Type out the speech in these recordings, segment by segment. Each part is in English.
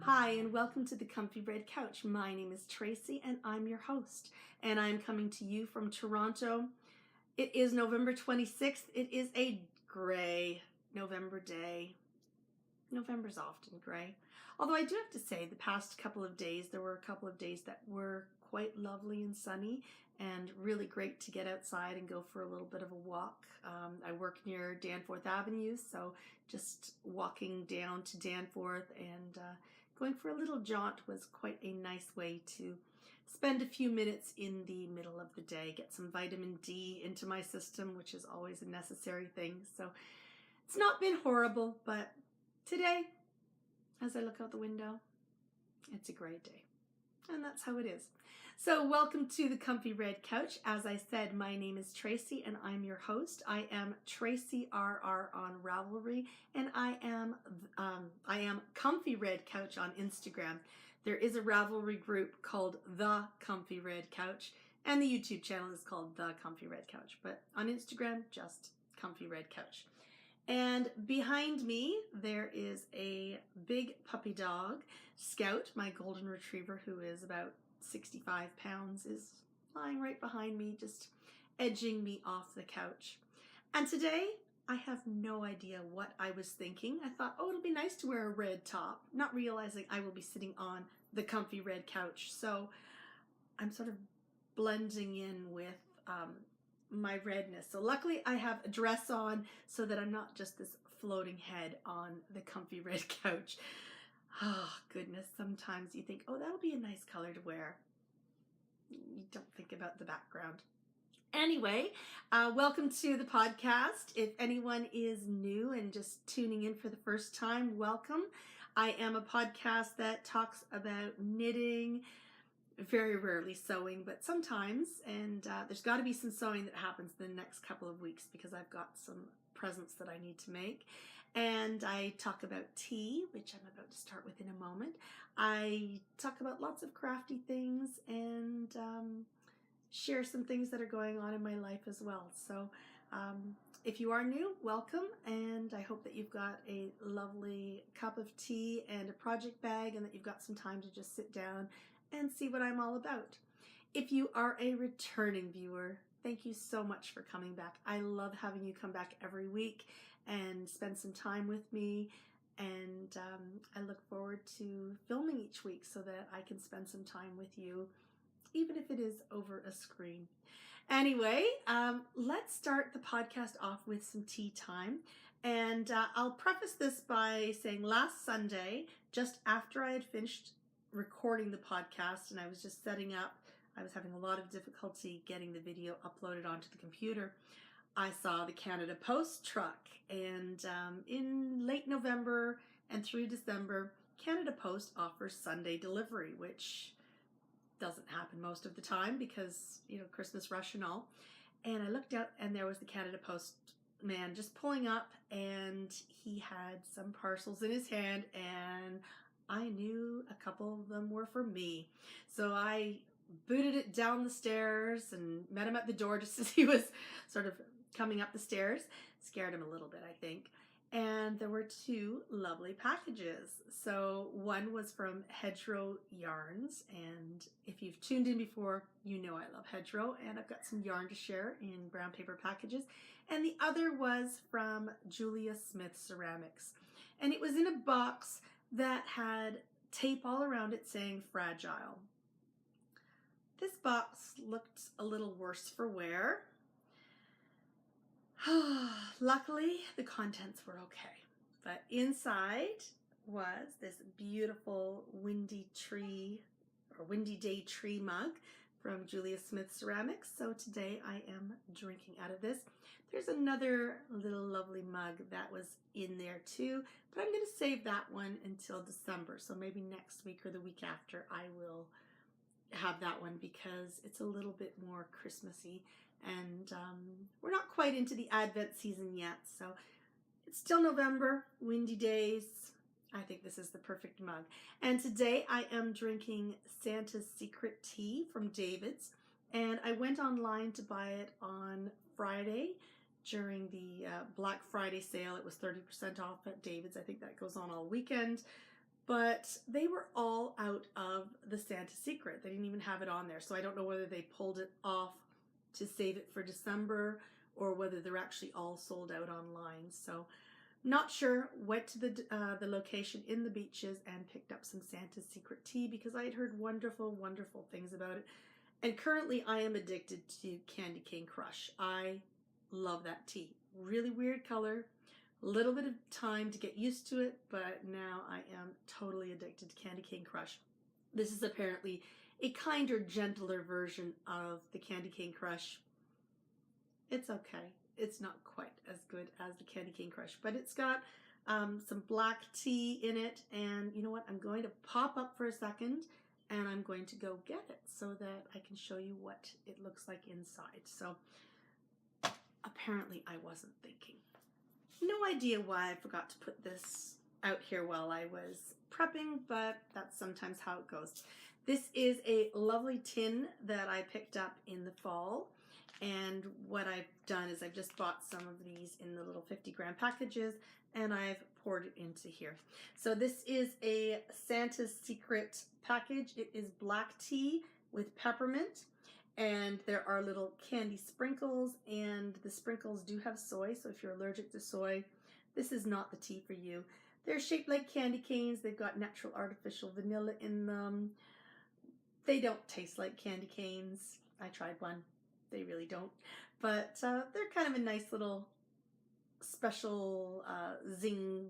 Hi, and welcome to the Comfy Red Couch. My name is Tracy, and I'm your host. And I'm coming to you from Toronto. It is November 26th. It is a gray November day. November's often gray. Although I do have to say, the past couple of days, there were a couple of days that were quite lovely and sunny and really great to get outside and go for a little bit of a walk. I work near Danforth Avenue, so just walking down to Danforth and going for a little jaunt was quite a nice way to spend a few minutes in the middle of the day, get some vitamin D into my system, which is always a necessary thing. So it's not been horrible, but today, as I look out the window, it's a great day. And that's how it is. So welcome to the Comfy Red Couch. As I said, my name is Tracy and I'm your host. I am Tracy RR on Ravelry, and I am Comfy Red Couch on Instagram. There is a Ravelry group called The Comfy Red Couch, and the YouTube channel is called The Comfy Red Couch. But on Instagram, just Comfy Red Couch. And behind me, there is a big puppy dog. Scout, my golden retriever, who is about 65 pounds, is lying right behind me, just edging me off the couch. And today, I have no idea what I was thinking. I thought, oh, it'll be nice to wear a red top, not realizing I will be sitting on the comfy red couch. So I'm sort of blending in with my redness. So luckily I have a dress on so that I'm not just this floating head on the comfy red couch. Oh goodness, sometimes you think, oh, that'll be a nice color to wear. You don't think about the background. Anyway, welcome to the podcast. If anyone is new and just tuning in for the first time, welcome. I am a podcast that talks about knitting, very rarely sewing, but sometimes, and there's got to be some sewing that happens in the next couple of weeks because I've got some presents that I need to make. And I talk about tea, which I'm about to start with in a moment. I talk about lots of crafty things and share some things that are going on in my life as well. So if you are new, welcome, and I hope that you've got a lovely cup of tea and a project bag and that you've got some time to just sit down and see what I'm all about. If you are a returning viewer, thank you so much for coming back. I love having you come back every week and spend some time with me, and I look forward to filming each week so that I can spend some time with you, even if it is over a screen. Anyway, let's start the podcast off with some tea time. And I'll preface this by saying last Sunday, just after I had finished recording the podcast and I was just setting up, I was having a lot of difficulty getting the video uploaded onto the computer. I saw the Canada Post truck, and in late November and through December, Canada Post offers Sunday delivery, which doesn't happen most of the time because, you know, Christmas rush and all. And I looked out and there was the Canada Post man just pulling up, and he had some parcels in his hand, and I knew a couple of them were for me. So I booted it down the stairs and met him at the door just as he was sort of coming up the stairs. Scared him a little bit, I think. And there were two lovely packages. So one was from Hedgerow Yarns, and if you've tuned in before, you know I love Hedgerow, and I've got some yarn to share in brown paper packages. And the other was from Julia Smith Ceramics, and it was in a box that had tape all around it saying fragile. This box looked a little worse for wear. Luckily, the contents were okay. But inside was this beautiful windy day tree mug from Julia Smith Ceramics. So today I am drinking out of this. There's another little lovely mug that was in there too, but I'm going to save that one until December. So maybe next week or the week after I will have that one because it's a little bit more Christmassy, and we're not quite into the Advent season yet. So it's still November, windy days. I think this is the perfect mug. And today I am drinking Santa's Secret Tea from David's. And I went online to buy it on Friday during the Black Friday sale. It was 30% off at David's. I think that goes on all weekend. but they were all out of the Santa Secret. They didn't even have it on there. So I don't know whether they pulled it off to save it for December or whether they're actually all sold out online. So not sure. Went to the location in the Beaches and picked up some Santa's Secret tea because I had heard wonderful, wonderful things about it. And currently I am addicted to Candy Cane Crush. I love that tea. Really weird color. A little bit of time to get used to it, but now I am totally addicted to Candy Cane Crush. This is apparently a kinder, gentler version of the Candy Cane Crush. It's okay. It's not quite as good as the Candy Cane Crush, but it's got some black tea in it, and you know what? I'm going to pop up for a second and I'm going to go get it so that I can show you what it looks like inside. So apparently I wasn't thinking. No idea why I forgot to put this out here while I was prepping, but that's sometimes how it goes. This is a lovely tin that I picked up in the fall, and what I've done is I've just bought some of these in the little 50-gram packages and I've poured it into here. So this is a Santa's Secret package. It is black tea with peppermint, and there are little candy sprinkles, and the sprinkles do have soy, so if you're allergic to soy, this is not the tea for you. They're shaped like candy canes. They've got natural artificial vanilla in them. They don't taste like candy canes. I tried one. They really don't. But they're kind of a nice little special zing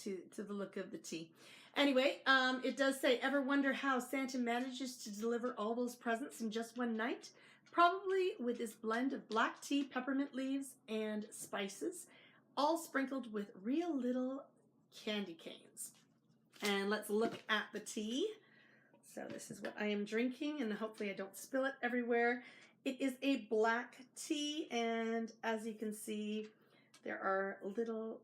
to the look of the tea. Anyway, it does say, ever wonder how Santa manages to deliver all those presents in just one night? Probably with this blend of black tea, peppermint leaves, and spices, all sprinkled with real little candy canes. And let's look at the tea. So this is what I am drinking, and hopefully I don't spill it everywhere. It is a black tea, and as you can see, there are little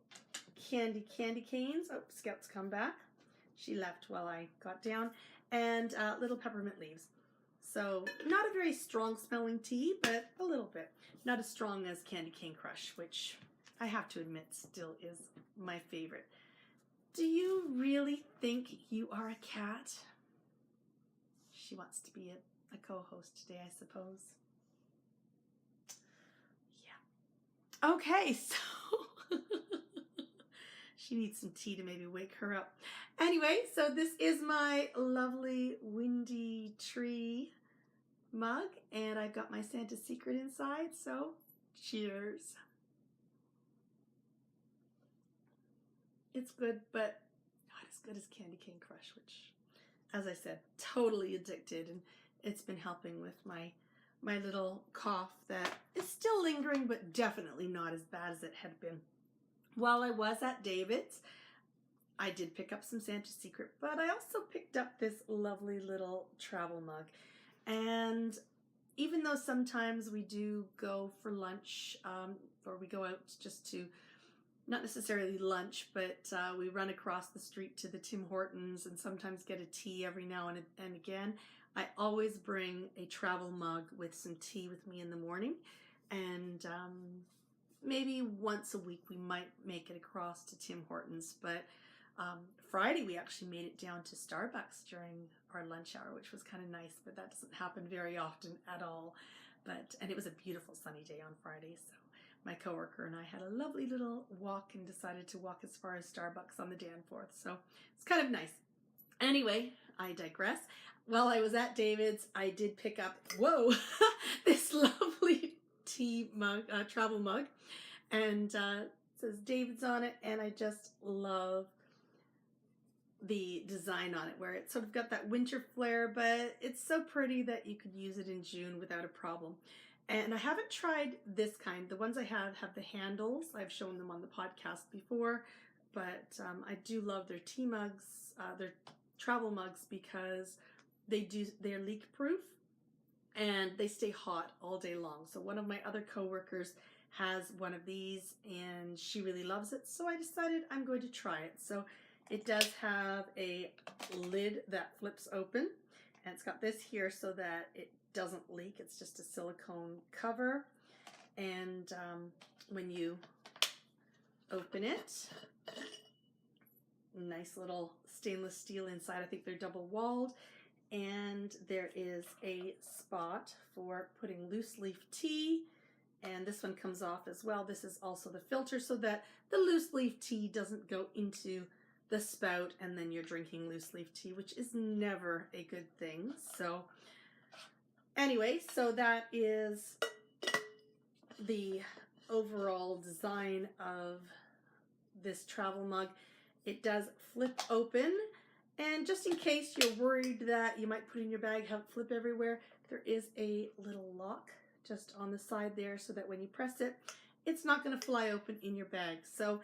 candy canes. Oh, Scout's come back. She left while I got down. And little peppermint leaves. So not a very strong smelling tea, but a little bit. Not as strong as Candy Cane Crush, which I have to admit still is my favorite. Do you really think you are a cat? She wants to be a co-host today, I suppose. Yeah. Okay, so she needs some tea to maybe wake her up. Anyway, so this is my lovely windy tree mug, and I've got my Santa Secret inside, so cheers. It's good, but not as good as Candy Cane Crush, which, as I said, totally addicted, and it's been helping with my little cough that is still lingering, but definitely not as bad as it had been. While I was at David's, I did pick up some Santa's Secret, but I also picked up this lovely little travel mug. And even though sometimes we do go for lunch, or we go out just to, not necessarily lunch, but we run across the street to the Tim Hortons and sometimes get a tea every now and again, I always bring a travel mug with some tea with me in the morning. And maybe once a week we might make it across to Tim Hortons, but Friday we actually made it down to Starbucks during our lunch hour, which was kind of nice, but that doesn't happen very often at all. And it was a beautiful sunny day on Friday, so my coworker and I had a lovely little walk and decided to walk as far as Starbucks on the Danforth, so it's kind of nice. Anyway, I digress. While I was at David's, I did pick up, whoa, this lovely tea mug, travel mug, and it says David's on it, and I just love the design on it, where it's sort of got that winter flair, but it's so pretty that you could use it in June without a problem. And I haven't tried this kind. The ones I have the handles. I've shown them on the podcast before, but I do love their tea mugs, their travel mugs, because they're leak proof and they stay hot all day long. So one of my other coworkers has one of these and she really loves it, so I decided I'm going to try it. So it does have a lid that flips open, and it's got this here so that it doesn't leak. It's just a silicone cover, and when you open it, nice little stainless steel inside. I think they're double walled. And there is a spot for putting loose leaf tea, and this one comes off as well. This is also the filter so that the loose leaf tea doesn't go into the spout and then you're drinking loose leaf tea, which is never a good thing. So anyway, so that is the overall design of this travel mug. It does flip open. And just in case you're worried that you might put it in your bag, have it flip everywhere, there is a little lock just on the side there so that when you press it, it's not going to fly open in your bag. So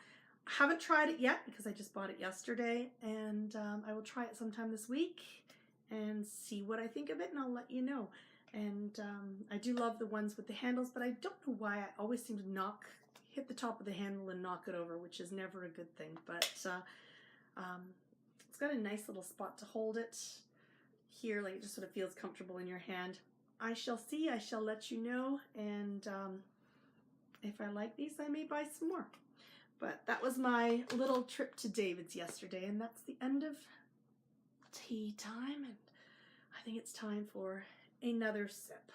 I haven't tried it yet because I just bought it yesterday, and I will try it sometime this week and see what I think of it, and I'll let you know. And I do love the ones with the handles, but I don't know why I always seem to hit the top of the handle and knock it over, which is never a good thing. But it's got a nice little spot to hold it here, like it just sort of feels comfortable in your hand. I shall see, I shall let you know, and if I like these, I may buy some more. But that was my little trip to David's yesterday, and that's the end of tea time, and I think it's time for another sip.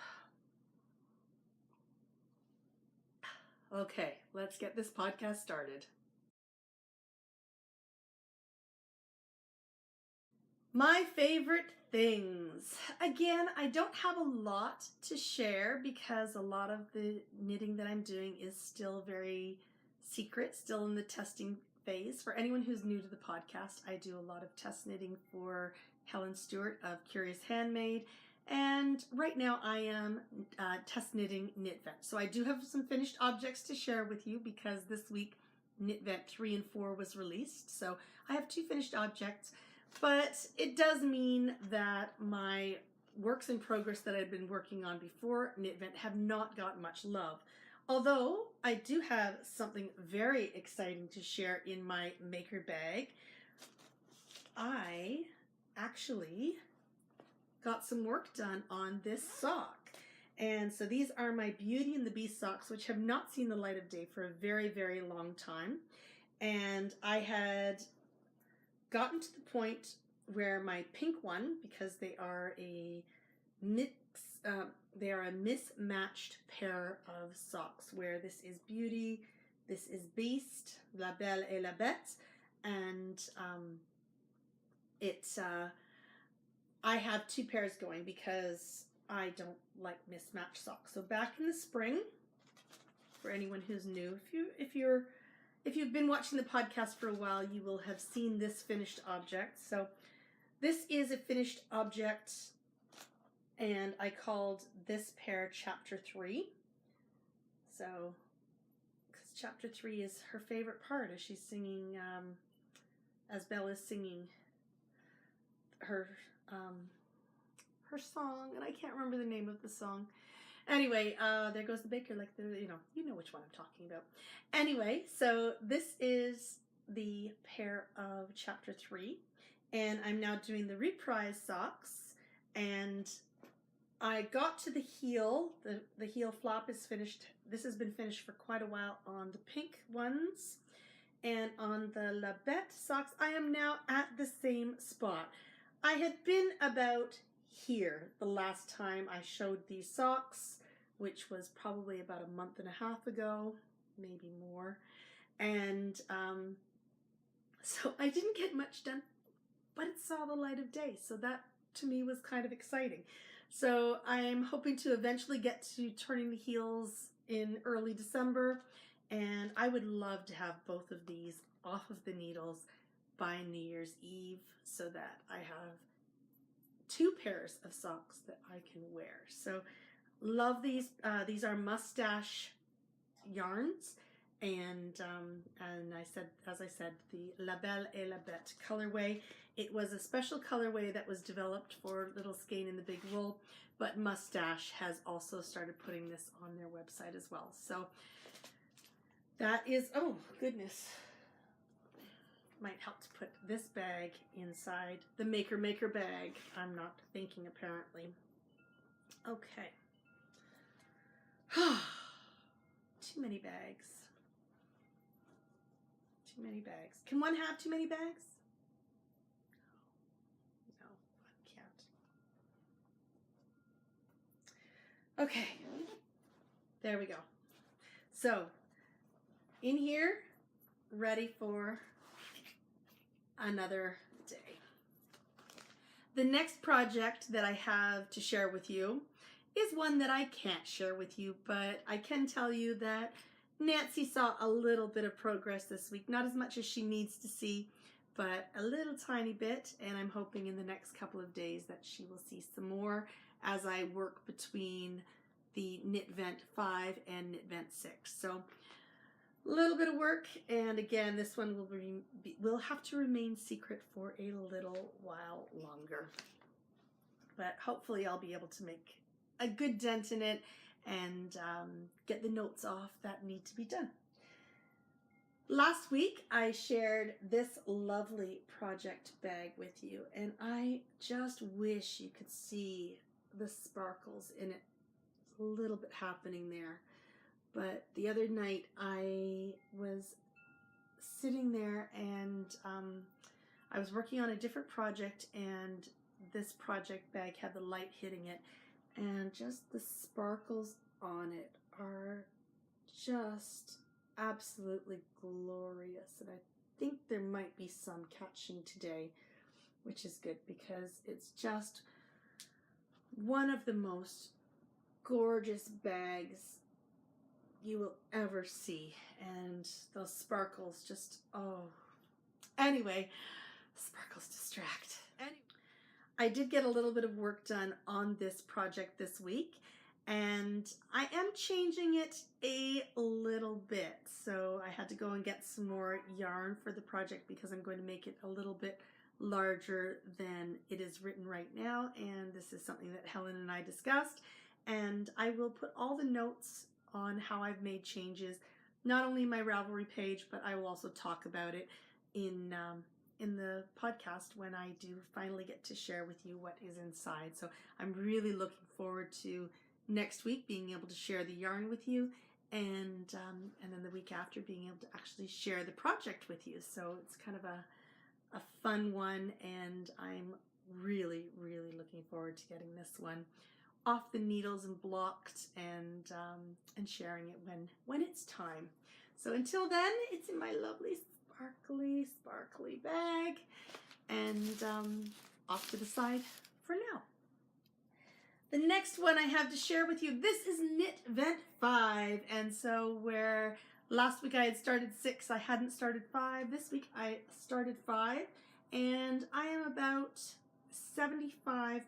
Okay, let's get this podcast started. My favorite things. Again, I don't have a lot to share because a lot of the knitting that I'm doing is still very secret, still in the testing phase. For anyone who's new to the podcast, I do a lot of test knitting for Helen Stewart of Curious Handmade. And right now I am test knitting Knit Vent. So I do have some finished objects to share with you because this week Knit Vent 3 and 4 was released. So I have 2 finished objects. But it does mean that my works in progress that I've been working on before Knit Vent have not got much love. Although I do have something very exciting to share in my maker bag. I actually got some work done on this sock. And so these are my Beauty and the Beast socks, which have not seen the light of day for a very, very long time. And I had gotten to the point where my pink one, because they are a mismatched pair of socks, where this is Beauty, this is Beast, La Belle et la Bête, and I have 2 pairs going because I don't like mismatched socks. So back in the spring, for anyone who's new, if you've been watching the podcast for a while, you will have seen this finished object. So this is a finished object, and I called this pair Chapter 3. So, because Chapter 3 is her favorite part as she's singing, as Bella's singing her song, and I can't remember the name of the song. Anyway, there goes the baker, like you know which one I'm talking about. Anyway, so this is the pair of Chapter 3, and I'm now doing the reprise socks, and I got to the heel. The heel flap is finished. This has been finished for quite a while on the pink ones, and on the La Bête socks, I am now at the same spot. I had been about here the last time I showed these socks, which was probably about a month and a half ago, maybe more. And so I didn't get much done, but it saw the light of day. So that to me was kind of exciting. So I'm hoping to eventually get to turning the heels in early December. And I would love to have both of these off of the needles by New Year's Eve so that I have 2 pairs of socks that I can wear. So love these. These are mustache yarns, and as I said, the La Belle et la Bête colorway. It was a special colorway that was developed for Little Skein in the Big Wool, but Mustache has also started putting this on their website as well. So that is, oh goodness, might help to put this bag inside the Maker bag. I'm not thinking, apparently. Okay. Too many bags. Too many bags. Can one have too many bags? Okay, there we go. So, in here, ready for another day. The next project that I have to share with you is one that I can't share with you, but I can tell you that Nancy saw a little bit of progress this week. Not as much as she needs to see, but a little tiny bit, and I'm hoping in the next couple of days that she will see some more as I work between the Knit Vent 5 and Knit Vent 6. So a little bit of work, and again, this one will have to remain secret for a little while longer. But hopefully I'll be able to make a good dent in it and get the notes off that need to be done. Last week I shared this lovely project bag with you, and I just wish you could see the sparkles in it. It's a little bit happening there. But the other night I was sitting there and I was working on a different project, and this project bag had the light hitting it, and just the sparkles on it are just absolutely glorious. And I think there might be some catching today, which is good because it's just one of the most gorgeous bags you will ever see, and those sparkles just, oh, anyway, sparkles distract. Anyway, I did get a little bit of work done on this project this week, and I am changing it a little bit. So I had to go and get some more yarn for the project because I'm going to make it a little bit larger than it is written right now, and this is something that Helen and I discussed, and I will put all the notes on how I've made changes, not only in my Ravelry page, but I will also talk about it in the podcast when I do finally get to share with you what is inside. So I'm really looking forward to next week being able to share the yarn with you, and then the week after being able to actually share the project with you. So it's kind of a fun one, and I'm really, really looking forward to getting this one off the needles and blocked and sharing it when it's time. So until then, it's in my lovely sparkly bag, and off to the side for now. The next one I have to share with you, this is Knit Vent 5, and so where last week I had started 6, I hadn't started 5. This week I started 5, and I am about 75%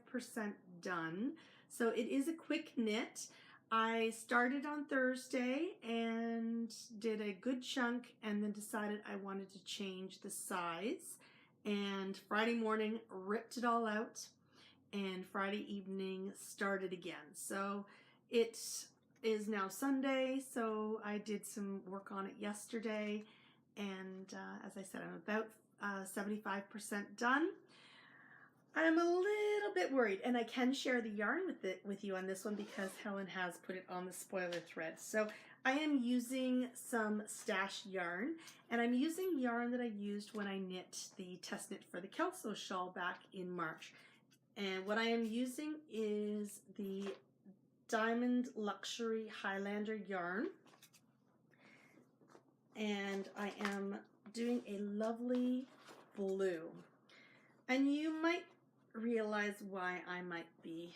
done. So it is a quick knit. I started on Thursday and did a good chunk, and then decided I wanted to change the size. And Friday morning ripped it all out, and Friday evening started again. So it is now Sunday, so I did some work on it yesterday, and as I said, I'm about 75% done. I'm a little bit worried, and I can share the yarn with you on this one because Helen has put it on the spoiler thread. So I am using some stash yarn, and I'm using yarn that I used when I knit the test knit for the Kelso shawl back in March. And what I am using is the Diamond Luxury Highlander yarn, and I am doing a lovely blue. And you might realize why I might be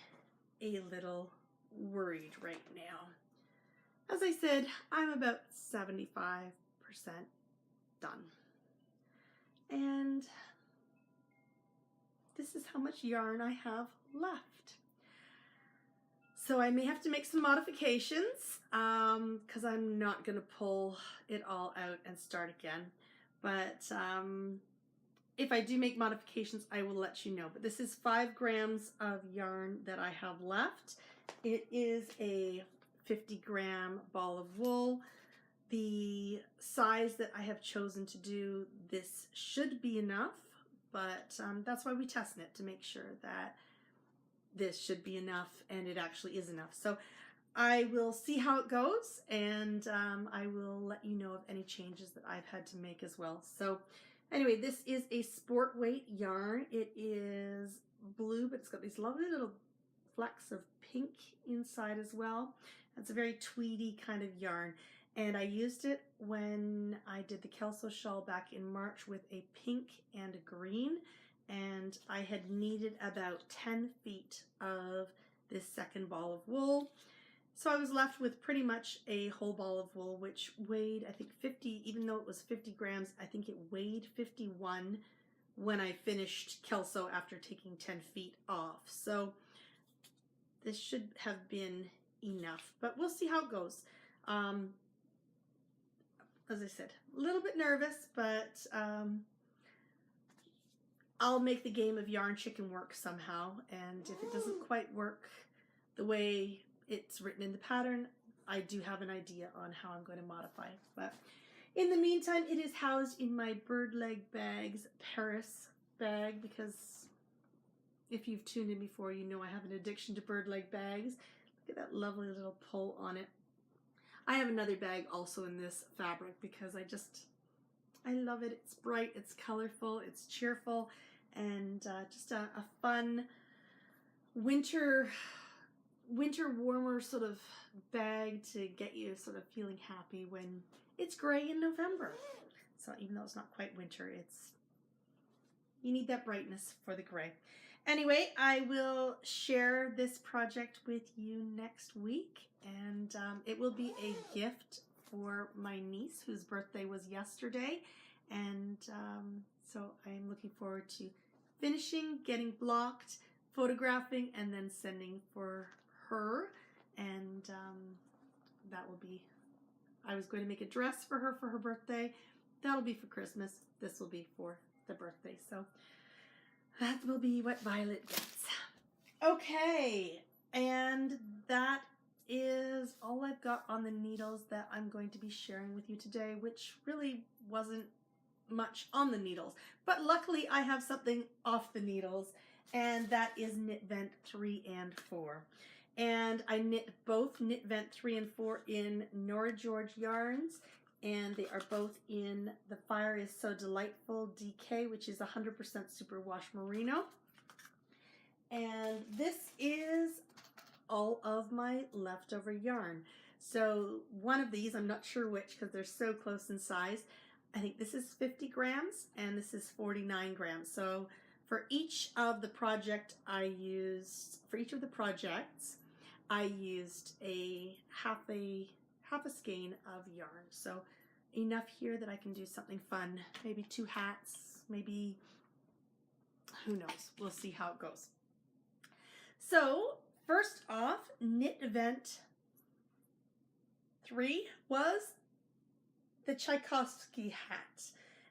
a little worried right now. As I said, I'm about 75% done. And this is how much yarn I have left. So I may have to make some modifications because I'm not going to pull it all out and start again. But if I do make modifications, I will let you know. But this is 5 grams of yarn that I have left. It is a 50-gram ball of wool. The size that I have chosen to do this should be enough, but that's why we test knit, to make sure that this should be enough, and it actually is enough. So I will see how it goes, and I will let you know of any changes that I've had to make as well. So anyway, this is a sport weight yarn. It is blue, but it's got these lovely little flecks of pink inside as well. It's a very tweedy kind of yarn. And I used it when I did the Kelso shawl back in March with a pink and a green. And I had needed about 10 feet of this second ball of wool. So I was left with pretty much a whole ball of wool, which weighed, I think 50, even though it was 50 grams, I think it weighed 51 when I finished Kelso after taking 10 feet off. So this should have been enough, but we'll see how it goes. As I said, a little bit nervous, but I'll make the game of yarn chicken work somehow. And if it doesn't quite work the way it's written in the pattern, I do have an idea on how I'm going to modify it. But in the meantime, it is housed in my Bird Leg Bags Paris bag, because if you've tuned in before, you know I have an addiction to bird leg bags. Look at that lovely little pull on it. I have another bag also in this fabric because I love it. It's bright, it's colorful, it's cheerful, and just a fun winter warmer sort of bag to get you sort of feeling happy when it's gray in November. So even though it's not quite winter, you need that brightness for the gray. Anyway, I will share this project with you next week, and it will be a gift for my niece whose birthday was yesterday, and so I'm looking forward to finishing, getting blocked, photographing, and then sending for her. And that will be, I was going to make a dress for her birthday. That'll be for Christmas. This will be for the birthday. So that will be what Violet gets. Okay, and that is all I've got on the needles that I'm going to be sharing with you today, which really wasn't much on the needles. But luckily I have something off the needles, and that is Knit Vent 3 and 4. And I knit both Knit Vent 3 and 4 in Nora George yarns, and they are both in the Fire is So Delightful DK, which is 100% superwash merino. And this is all of my leftover yarn. So one of these, I'm not sure which because they're so close in size. I think this is 50 grams and this is 49 grams. So for each of the projects I used a half a skein of yarn. So enough here that I can do something fun. Maybe 2 hats, maybe, who knows? We'll see how it goes. So first off, Knit Vent 3 was the Tchaikovsky hat.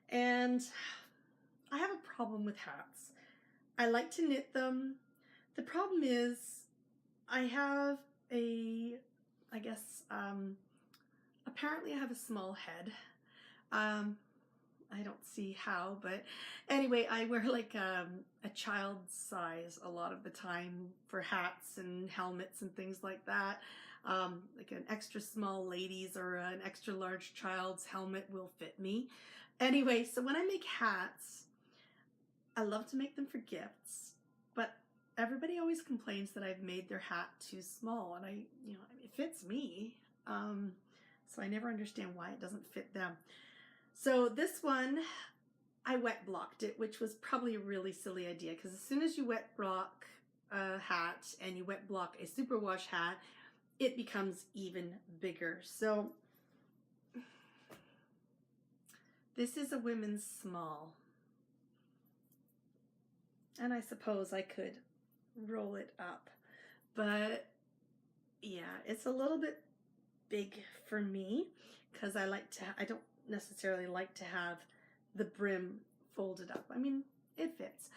And I have a problem with hats. I like to knit them. The problem is I have apparently I have a small head. I don't see how, but anyway, I wear like a child's size a lot of the time for hats and helmets and things like that. Like an extra small lady's or an extra large child's helmet will fit me. Anyway, so when I make hats, I love to make them for gifts, but everybody always complains that I've made their hat too small, and it fits me. So I never understand why it doesn't fit them. So this one, I wet blocked it, which was probably a really silly idea, because as soon as you wet block a hat and you wet block a superwash hat, it becomes even bigger. So this is a women's small, and I suppose I could roll it up, but yeah, it's a little bit big for me because I don't necessarily like to have the brim folded up. I mean, it fits.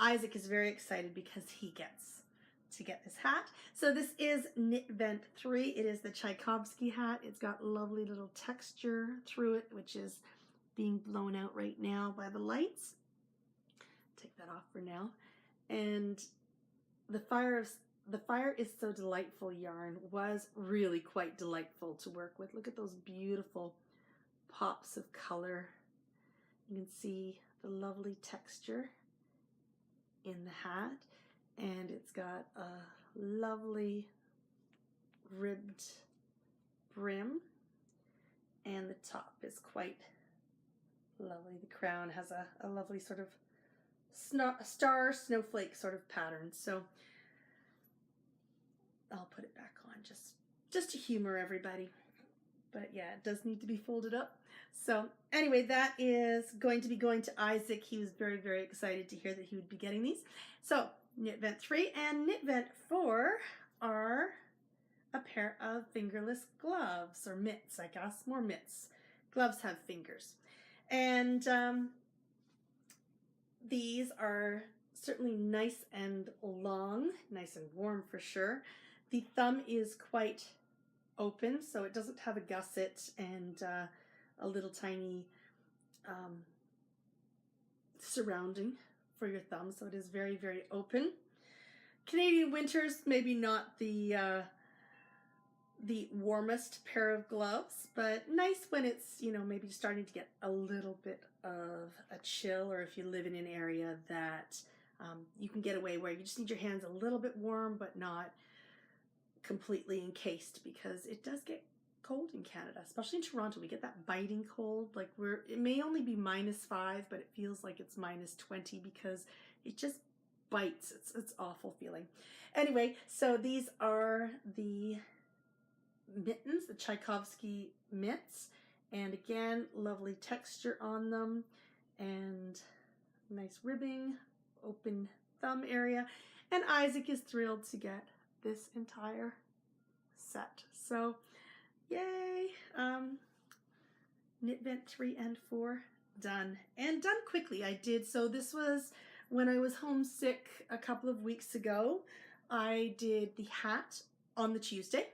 Isaac is very excited because he gets to get this hat. So this is Knit Vent 3. It is the Tchaikovsky hat. It's got lovely little texture through it, which is being blown out right now by the lights. Take that off for now. And the Fire is So Delightful yarn was really quite delightful to work with. Look at those beautiful pops of color. You can see the lovely texture in the hat. and it's got a lovely ribbed brim, and the top is quite lovely. The crown has a lovely sort of star snowflake sort of pattern. So I'll put it back on just to humor everybody. But yeah, it does need to be folded up. So anyway, that is going to be going to Isaac. He was very, very excited to hear that he would be getting these. So knit vent 3 and knit vent 4 are a pair of fingerless gloves, or mitts, I guess, more mitts. Gloves have fingers. And these are certainly nice and long, nice and warm for sure. The thumb is quite open, so it doesn't have a gusset and a little tiny surrounding for your thumb, so it is very, very open. Canadian winters, maybe not the warmest pair of gloves, but nice when it's, you know, maybe starting to get a little bit of a chill, or if you live in an area that you can get away where you just need your hands a little bit warm but not completely encased, because it does get cold in Canada, especially in Toronto. We get that biting cold. Like it may only be -5, but it feels like it's -20 because it just bites. It's awful feeling. Anyway, so these are the mittens, the Tchaikovsky mitts, and again, lovely texture on them and nice ribbing, open thumb area, and Isaac is thrilled to get this entire set. So yay! Knit vent 3 and 4 done, and done quickly. I did, so this was when I was homesick a couple of weeks ago. I did the hat on the Tuesday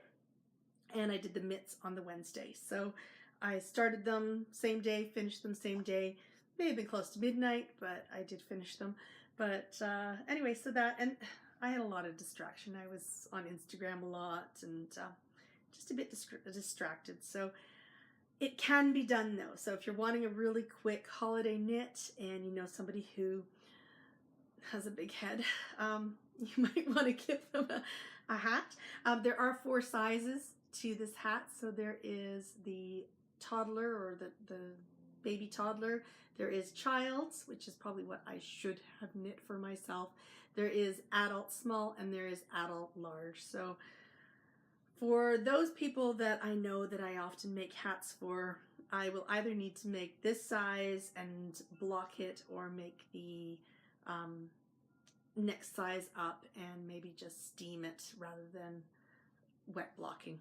and I did the mitts on the Wednesday. So I started them same day, finished them same day. May have been close to midnight, but I did finish them. But anyway, so that, and I had a lot of distraction. I was on Instagram a lot and just a bit distracted. So it can be done though. So if you're wanting a really quick holiday knit and you know somebody who has a big head, you might want to give them a hat. There are 4 sizes to this hat. So there is the toddler, or the baby toddler. There is child's, which is probably what I should have knit for myself. There is adult small, and there is adult large. So for those people that I know that I often make hats for, I will either need to make this size and block it, or make the next size up and maybe just steam it rather than wet blocking.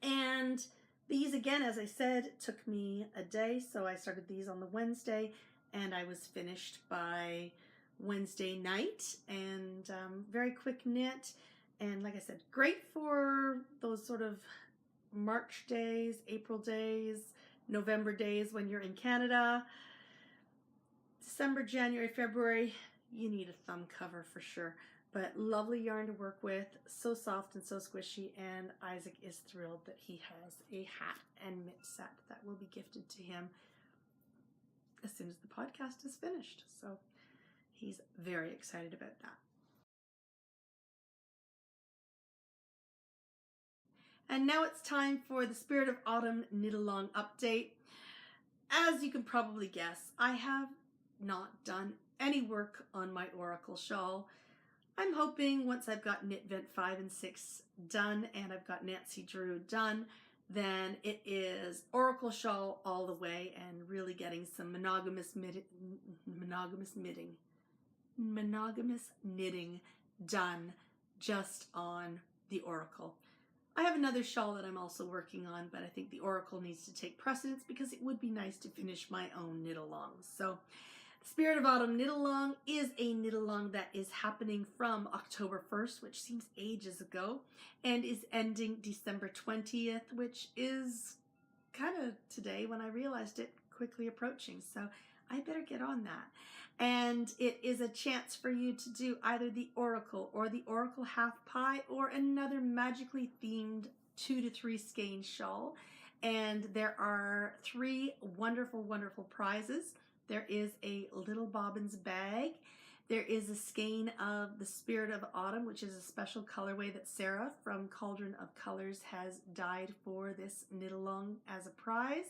And these, again, as I said, took me a day. So I started these on the Wednesday and I was finished by Wednesday night, and very quick knit. And like I said, great for those sort of March days, April days, November days when you're in Canada. December, January, February, you need a thumb cover for sure. But lovely yarn to work with, so soft and so squishy, and Isaac is thrilled that he has a hat and mitt set that will be gifted to him as soon as the podcast is finished. So he's very excited about that. And now it's time for the Spirit of Autumn Knit Along update. As you can probably guess, I have not done any work on my Oracle shawl. I'm hoping once I've got knit vent 5 and 6 done and I've got Nancy Drew done, then it is Oracle shawl all the way and really getting some monogamous knitting done just on the Oracle. I have another shawl that I'm also working on, but I think the Oracle needs to take precedence because it would be nice to finish my own knit along. So Spirit of Autumn Knit Along is a knit along that is happening from October 1st, which seems ages ago, and is ending December 20th, which is kind of today when I realized it, quickly approaching. So I better get on that. And it is a chance for you to do either the Oracle or the Oracle Half Pie or another magically themed 2 to 3 skein shawl. And there are 3 wonderful, wonderful prizes. There is a Little Bobbins bag. There is a skein of the Spirit of Autumn, which is a special colorway that Sarah from Cauldron of Colors has dyed for this knit-along as a prize.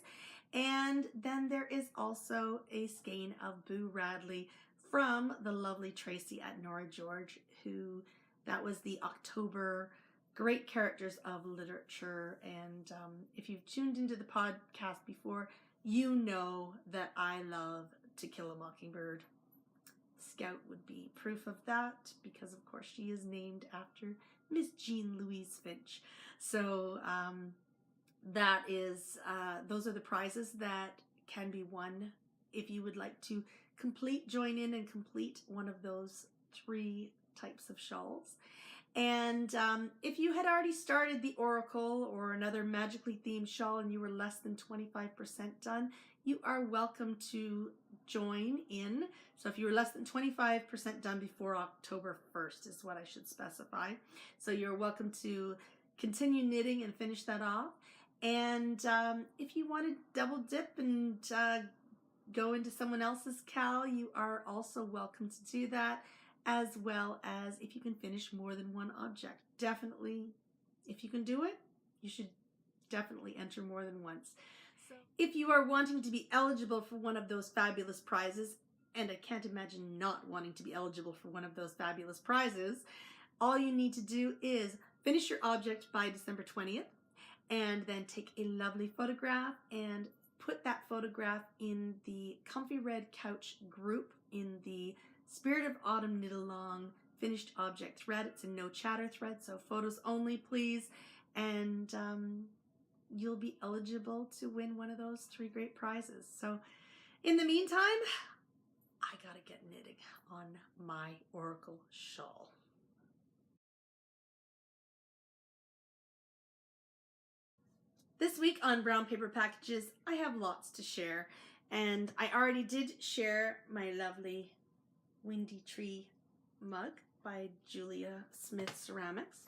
And then there is also a skein of Boo Radley from the lovely Tracy at Nora George, who that was the October Great Characters of Literature. And if you've tuned into the podcast before, you know that I love To Kill a Mockingbird. Scout would be proof of that, because of course she is named after Miss Jean Louise Finch. So that is those are the prizes that can be won if you would like to join in and complete one of those 3 types of shawls. And if you had already started the Oracle or another magically themed shawl and you were less than 25% done, you are welcome to join in. So if you were less than 25% done before October 1st is what I should specify. So you're welcome to continue knitting and finish that off. And if you want to double dip and go into someone else's cal, you are also welcome to do that, as well as if you can finish more than one object. Definitely, if you can do it, you should definitely enter more than once. So, if you are wanting to be eligible for one of those fabulous prizes, and I can't imagine not wanting to be eligible for one of those fabulous prizes, all you need to do is finish your object by December 20th, and then take a lovely photograph and put that photograph in the Comfy Red Couch group in the Spirit of Autumn Knit Along finished object thread. It's a no chatter thread, so photos only, please. And you'll be eligible to win one of those 3 great prizes. So in the meantime, I gotta get knitting on my Oracle shawl. This week on Brown Paper Packages, I have lots to share. And I already did share my lovely Windy Tree mug by Julia Smith Ceramics.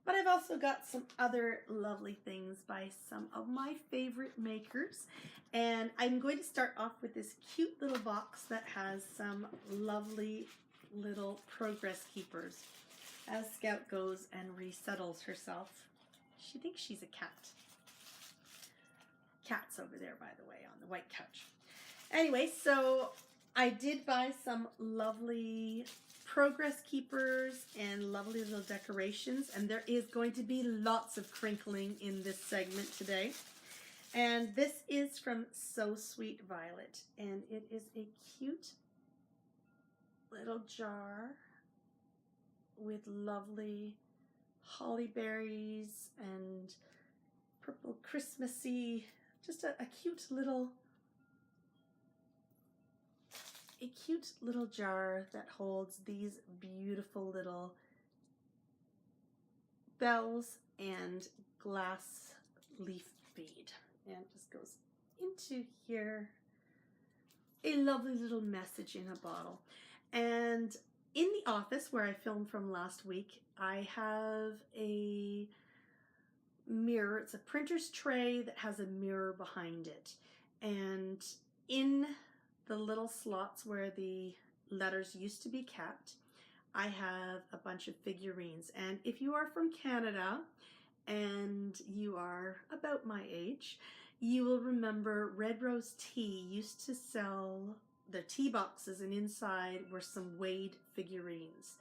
But I've also got some other lovely things by some of my favorite makers. And I'm going to start off with this cute little box that has some lovely little progress keepers. As Scout goes and resettles herself, she thinks she's a cat. Cat's over there, by the way, on the white couch. Anyway, so I did buy some lovely progress keepers and lovely little decorations, and there is going to be lots of crinkling in this segment today. And this is from So Sweet Violet, and it is a cute little jar with lovely holly berries and purple Christmassy, just a cute little jar that holds these beautiful little bells and glass leaf bead. And it just goes into here. A lovely little message in a bottle. And in the office where I filmed from last week, I have a mirror. It's a printer's tray that has a mirror behind it. And in the little slots where the letters used to be kept, I have a bunch of figurines. And if you are from Canada and you are about my age, you will remember Red Rose Tea used to sell their tea boxes, and inside were some Wade figurines.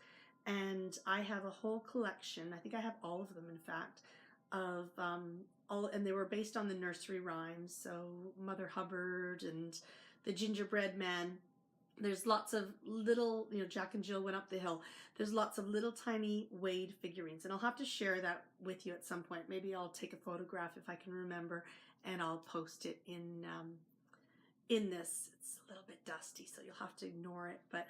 And I have a whole collection, I think I have all of them in fact, of and they were based on the nursery rhymes, so Mother Hubbard and the Gingerbread Man. There's lots of little, Jack and Jill went up the hill. There's lots of little tiny Wade figurines, and I'll have to share that with you at some point. Maybe I'll take a photograph if I can remember, and I'll post it in this. It's a little bit dusty, so you'll have to ignore it, but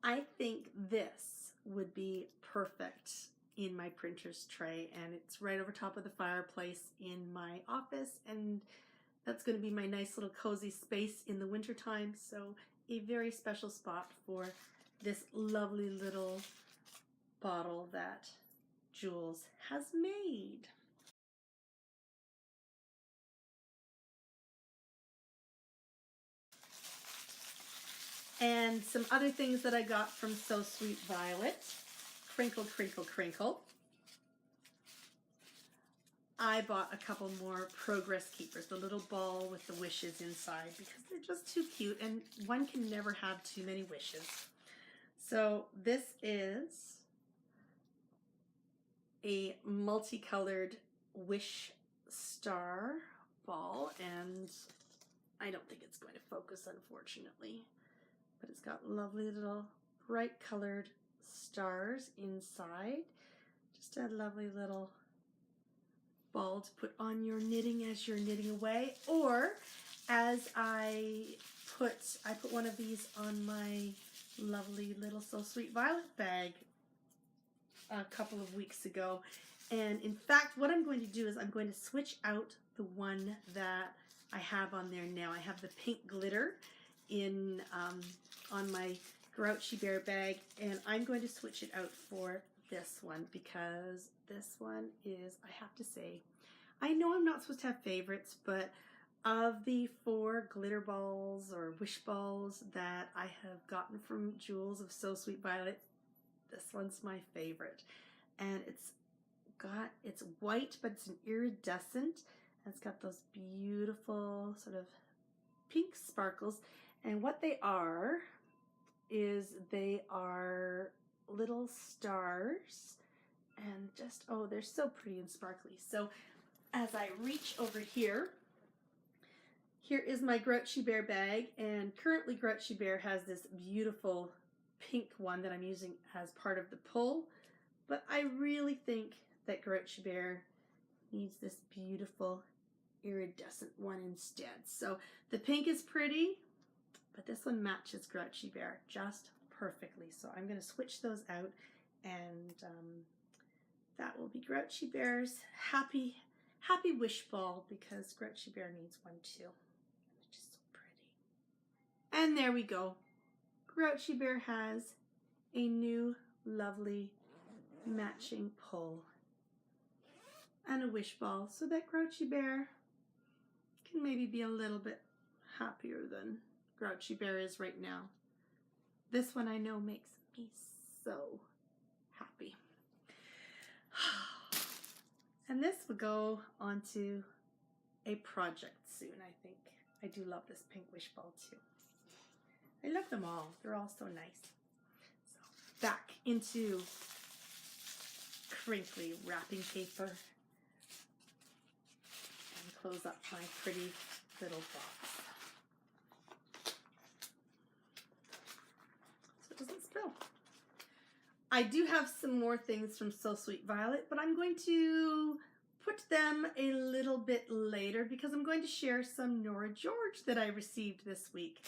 I think this would be perfect in my printer's tray, and it's right over top of the fireplace in my office, and that's going to be my nice little cozy space in the wintertime. So a very special spot for this lovely little bottle that Jules has made. And some other things that I got from So Sweet Violet. Crinkle, crinkle, crinkle. I bought a couple more Progress Keepers, the little ball with the wishes inside, because they're just too cute, and one can never have too many wishes. So this is a multicolored wish star ball, and I don't think it's going to focus, unfortunately, but it's got lovely little bright colored stars inside. Just a lovely little ball to put on your knitting as you're knitting away, or as I put one of these on my lovely little So Sweet Violet bag a couple of weeks ago. And in fact, what I'm going to do is I'm going to switch out the one that I have on there now. I have the pink glitter in on my Grouchy Bear bag, and I'm going to switch it out for this one, because this one is, I have to say, I know I'm not supposed to have favorites, but of the 4 glitter balls or wish balls that I have gotten from Jules of So Sweet Violet, this one's my favorite. And it's white, but it's an iridescent, and it's got those beautiful sort of pink sparkles. And what they are is they are little stars, and just, oh, they're so pretty and sparkly. So as I reach over here, here is my Grouchy Bear bag, and currently Grouchy Bear has this beautiful pink one that I'm using as part of the pull, but I really think that Grouchy Bear needs this beautiful iridescent one instead. So the pink is pretty, but this one matches Grouchy Bear just perfectly. So I'm going to switch those out, and that will be Grouchy Bear's happy wish ball, because Grouchy Bear needs one too, which is so pretty. And there we go. Grouchy Bear has a new lovely matching pull and a wish ball, so that Grouchy Bear can maybe be a little bit happier than Grouchy Bear is right now. This one I know makes me so happy. And this will go onto a project soon, I think. I do love this pink wish ball too. I love them all. They're all so nice. So back into crinkly wrapping paper, and close up my pretty little box so it doesn't spill. I do have some more things from So Sweet Violet, but I'm going to put them a little bit later, because I'm going to share some Nora George that I received this week.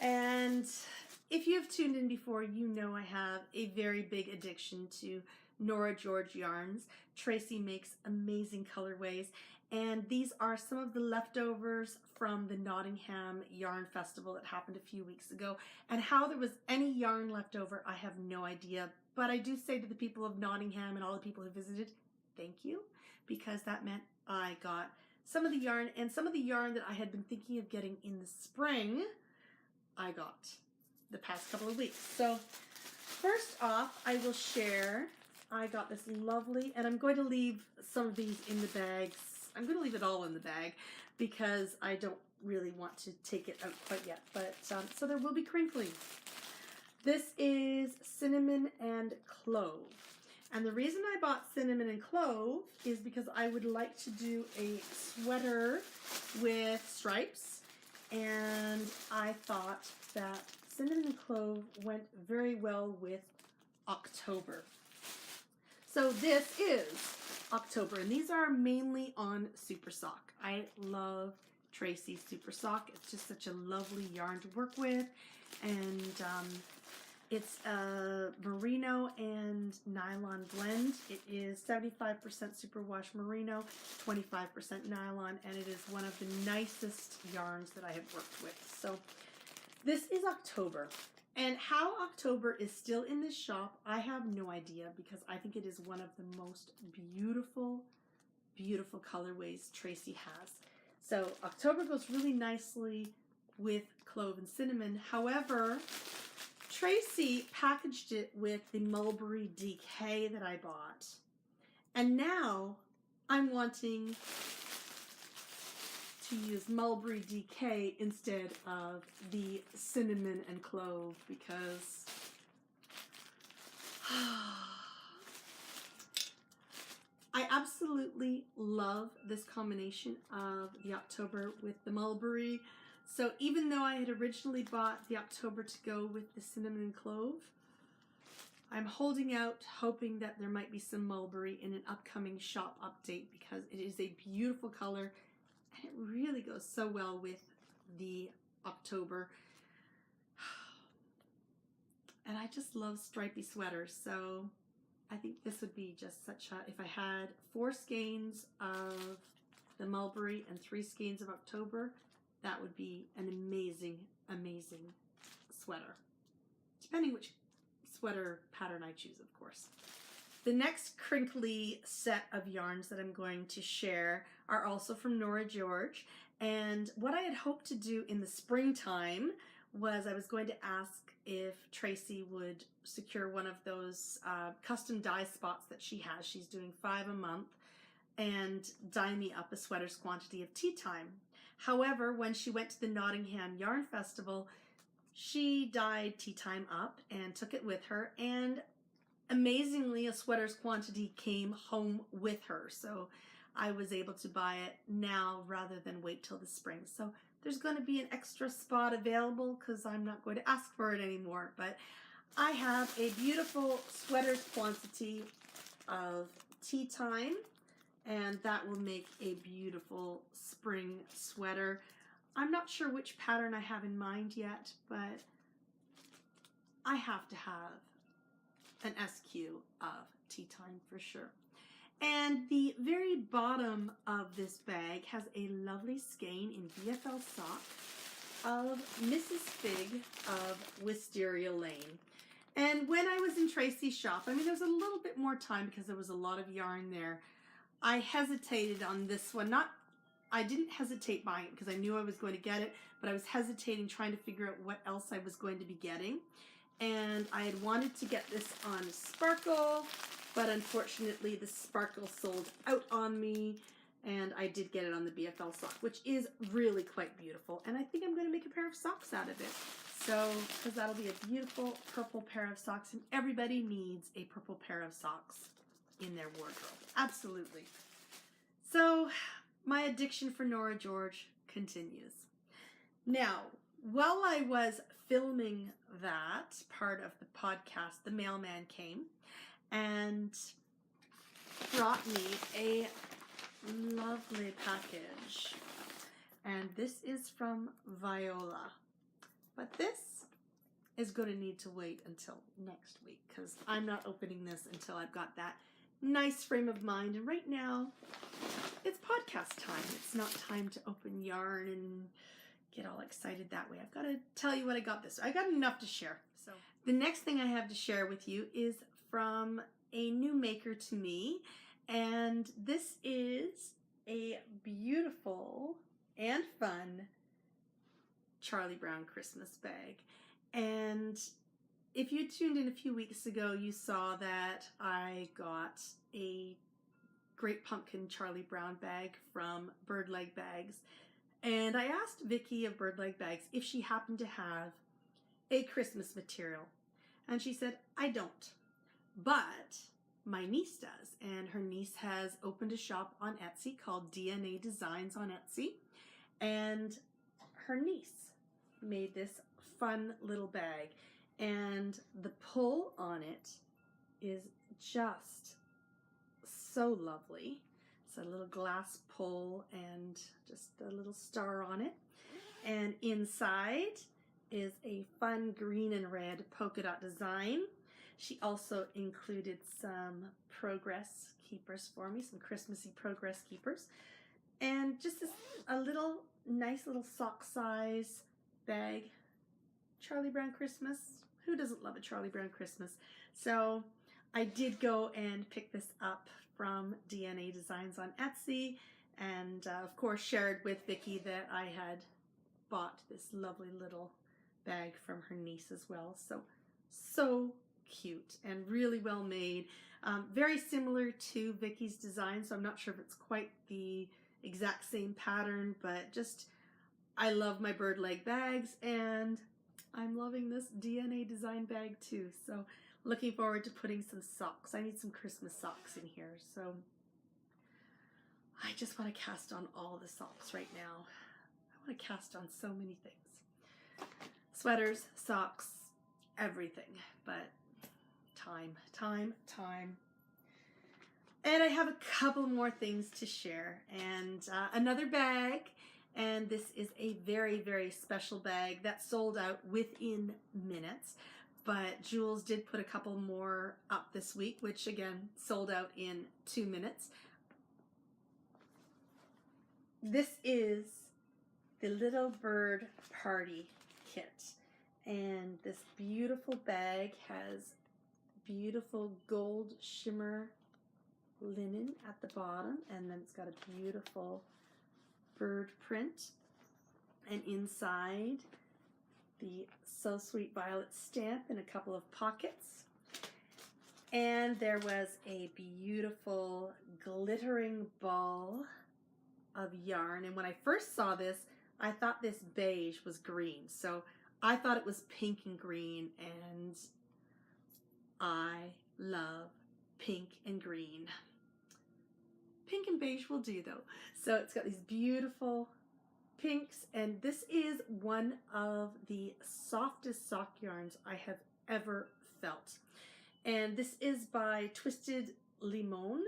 And if you have tuned in before, you know I have a very big addiction to Nora George yarns. Tracy makes amazing colorways, and these are some of the leftovers from the Nottingham Yarn Festival that happened a few weeks ago. And how there was any yarn left over, I have no idea. But I do say to the people of Nottingham and all the people who visited, thank you, because that meant I got some of the yarn, and some of the yarn that I had been thinking of getting in the spring, I got the past couple of weeks. So first off, I will share, I got this lovely, and I'm going to leave some of these in the bags. I'm going to leave it all in the bag because I don't really want to take it out quite yet. But so there will be crinkly. This is cinnamon and clove. And the reason I bought cinnamon and clove is because I would like to do a sweater with stripes, and I thought that cinnamon and clove went very well with October. So this is October, and these are mainly on Super Sock. I love Tracy's Super Sock. It's just such a lovely yarn to work with, and it's a merino and nylon blend. It is 75% superwash merino, 25% nylon, and it is one of the nicest yarns that I have worked with. So this is October. And how October is still in this shop, I have no idea, because I think it is one of the most beautiful, beautiful colorways Tracy has. So October goes really nicely with clove and cinnamon. However, Tracy packaged it with the mulberry DK that I bought. And now I'm wanting to use mulberry DK instead of the cinnamon and clove because I absolutely love this combination of the October with the mulberry. So even though I had originally bought the October to go with the cinnamon and clove, I'm holding out, hoping that there might be some mulberry in an upcoming shop update because it is a beautiful color and it really goes so well with the October. And I just love stripy sweaters, so I think this would be just such a, if I had 4 skeins of the mulberry and 3 skeins of October, that would be an amazing, amazing sweater. Depending which sweater pattern I choose, of course. The next crinkly set of yarns that I'm going to share are also from Nora George. And what I had hoped to do in the springtime was I was going to ask if Tracy would secure one of those custom dye spots that she has. She's doing 5 a month and dye me up a sweater's quantity of tea time. However, when she went to the Nottingham Yarn Festival, she dyed tea time up and took it with her, and amazingly a sweater's quantity came home with her. So I was able to buy it now rather than wait till the spring. So there's going to be an extra spot available because I'm not going to ask for it anymore. But I have a beautiful sweater's quantity of tea time, and that will make a beautiful spring sweater. I'm not sure which pattern I have in mind yet, but I have to have an SQ of tea time for sure. And the very bottom of this bag has a lovely skein in BFL sock of Mrs. Fig of Wisteria Lane. And when I was in Tracy's shop, I mean, there was a little bit more time because there was a lot of yarn there. I hesitated on this one. I didn't hesitate buying it because I knew I was going to get it, but I was hesitating trying to figure out what else I was going to be getting. And I had wanted to get this on Sparkle, but unfortunately the Sparkle sold out on me, and I did get it on the BFL sock, which is really quite beautiful. And I think I'm going to make a pair of socks out of it. So, because that'll be a beautiful purple pair of socks, and everybody needs a purple pair of socks in their wardrobe. Absolutely. So, my addiction for Nora George continues. Now, while I was filming that part of the podcast, the mailman came and brought me a lovely package. And this is from Viola. But this is going to need to wait until next week because I'm not opening this until I've got that nice frame of mind. And right now, it's podcast time. It's not time to open yarn and get all excited that way. I've got to tell you what I got this. I got enough to share. So the next thing I have to share with you is from a new maker to me. And this is a beautiful and fun Charlie Brown Christmas bag. And if you tuned in a few weeks ago, you saw that I got a Great Pumpkin Charlie Brown bag from Bird Leg Bags. And I asked Vicki of Bird Leg Bags if she happened to have a Christmas material. And she said, I don't. But my niece does. And her niece has opened a shop on Etsy called DNA Designs on Etsy. And her niece made this fun little bag. And the pull on it is just so lovely. It's a little glass pull and just a little star on it. And inside is a fun green and red polka dot design. She also included some progress keepers for me, some Christmassy progress keepers. And just this, a little nice little sock size bag. Charlie Brown Christmas. Who doesn't love a Charlie Brown Christmas? So I did go and pick this up from DNA Designs on Etsy, and of course shared with Vicki that I had bought this lovely little bag from her niece as well. So cute and really well made. Very similar to Vicky's design, so I'm not sure if it's quite the exact same pattern, but just, I love my bird leg bags, and I'm loving this DNA design bag too. So looking forward to putting some socks. I need some Christmas socks in here. So I just want to cast on all the socks right now. I want to cast on so many things. Sweaters, socks, everything. But time. And I have a couple more things to share. And another bag. And this is a very, very special bag that sold out within minutes. But Jules did put a couple more up this week, which again, sold out in 2 minutes. This is the Little Bird Party Kit. And this beautiful bag has beautiful gold shimmer linen at the bottom. And then it's got a beautiful bird print, and inside the So Sweet Violet stamp in a couple of pockets. And there was a beautiful glittering ball of yarn, and when I first saw this, I thought this beige was green, so I thought it was pink and green, and I love pink and green. Pink and beige will do though. So it's got these beautiful pinks, and this is one of the softest sock yarns I have ever felt. And this is by Twisted Limon,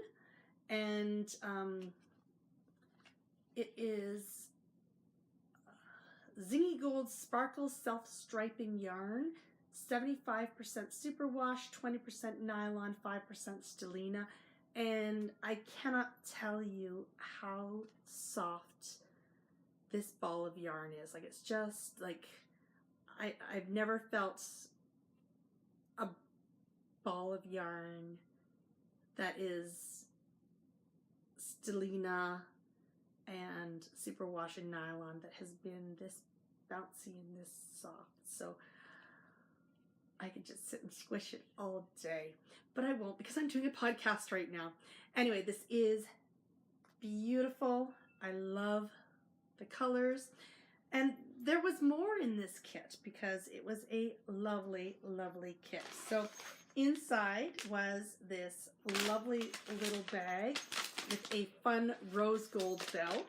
and it is Zingy Gold Sparkle Self-Striping Yarn, 75% superwash, 20% nylon, 5% stellina. And I cannot tell you how soft this ball of yarn is. Like, it's just like, I've never felt a ball of yarn that is stellina and superwash and nylon that has been this bouncy and this soft. So I could just sit and squish it all day, but I won't because I'm doing a podcast right now. Anyway, this is beautiful. I love the colors, and there was more in this kit because it was a lovely, lovely kit. So inside was this lovely little bag with a fun rose gold bell.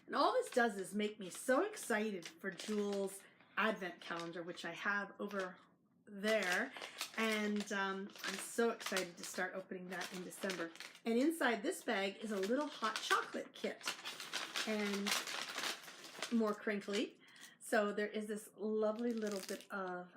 And all this does is make me so excited for Jules' Advent calendar, which I have over there, and I'm so excited to start opening that in December. And inside this bag is a little hot chocolate kit, and more crinkly. So there is this lovely little bit of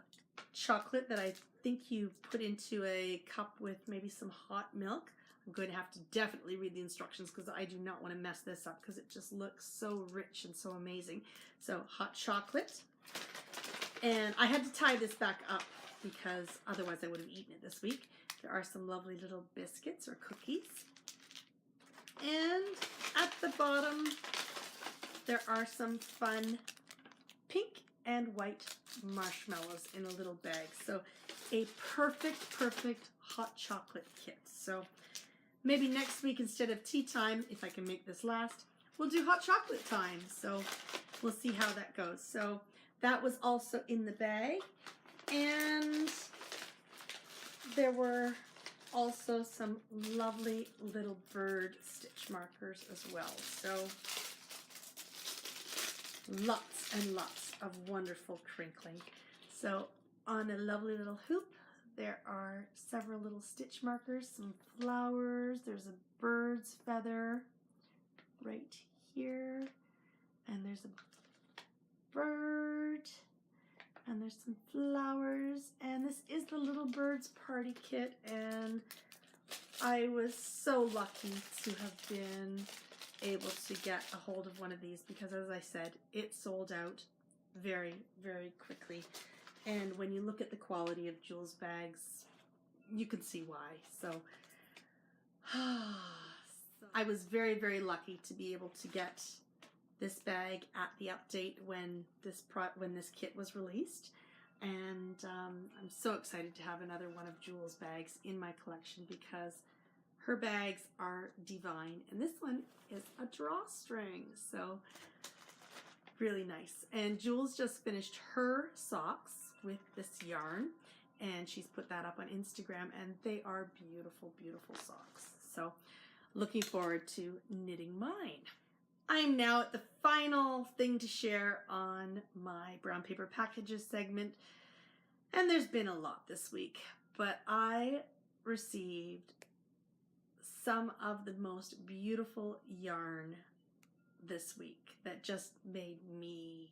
chocolate that I think you put into a cup with maybe some hot milk. I'm going to have to definitely read the instructions because I do not want to mess this up because it just looks so rich and so amazing. So hot chocolate. And I had to tie this back up because otherwise I would have eaten it this week. There are some lovely little biscuits or cookies. And at the bottom, there are some fun pink and white marshmallows in a little bag. So a perfect, perfect hot chocolate kit. So maybe next week instead of tea time, if I can make this last, we'll do hot chocolate time. So we'll see how that goes. So that was also in the bag. And there were also some lovely little bird stitch markers as well. So lots and lots of wonderful crinkling. So on a lovely little hoop, there are several little stitch markers, some flowers, there's a bird's feather right here, and there's a bird, and there's some flowers, and this is the Little Bird's Party Kit, and I was so lucky to have been able to get a hold of one of these because, as I said, it sold out very, very quickly. And when you look at the quality of Jules' bags, you can see why. So I was very, very lucky to be able to get this bag at the update when this kit was released, and I'm so excited to have another one of Jules' bags in my collection because her bags are divine, and this one is a drawstring, so really nice. And Jules just finished her socks with this yarn, and she's put that up on Instagram, and they are beautiful, beautiful socks. So looking forward to knitting mine. I'm now at the final thing to share on my brown paper packages segment, and there's been a lot this week, but I received some of the most beautiful yarn this week that just made me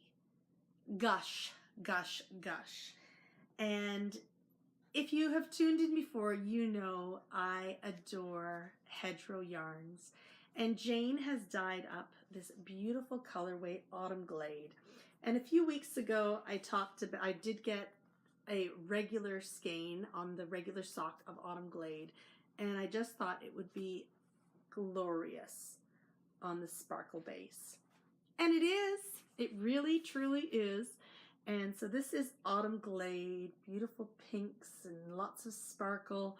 gush, gush, gush. And if you have tuned in before, you know I adore hedgerow yarns. And Jane has dyed up this beautiful colorway Autumn Glade. And a few weeks ago, I did get a regular skein on the regular sock of Autumn Glade. And I just thought it would be glorious on the sparkle base. And it is. It really, truly is. And so this is Autumn Glade, beautiful pinks and lots of sparkle.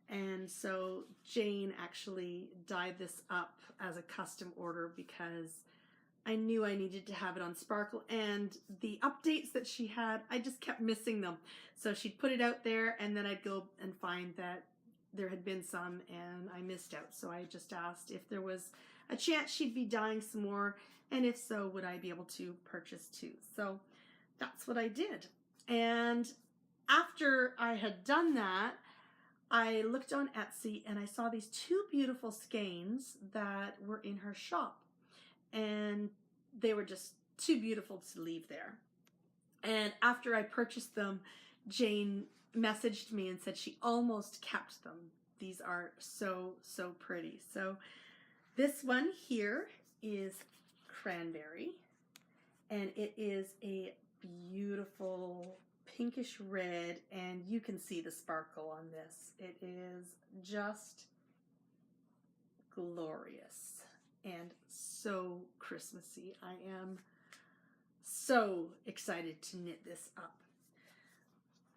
And so Jane actually dyed this up as a custom order because I knew I needed to have it on sparkle, and the updates that she had, I just kept missing them. So she'd put it out there, and then I'd go and find that there had been some and I missed out. So I just asked if there was a chance she'd be dyeing some more, and if so, would I be able to purchase two? So that's what I did. And after I had done that, I looked on Etsy and I saw these two beautiful skeins that were in her shop, and they were just too beautiful to leave there. And after I purchased them, Jane messaged me and said she almost kept them. These are so, so pretty. So this one here is Cranberry, and it is a beautiful pinkish red, and you can see the sparkle on this. It is just glorious and so Christmassy. I am so excited to knit this up.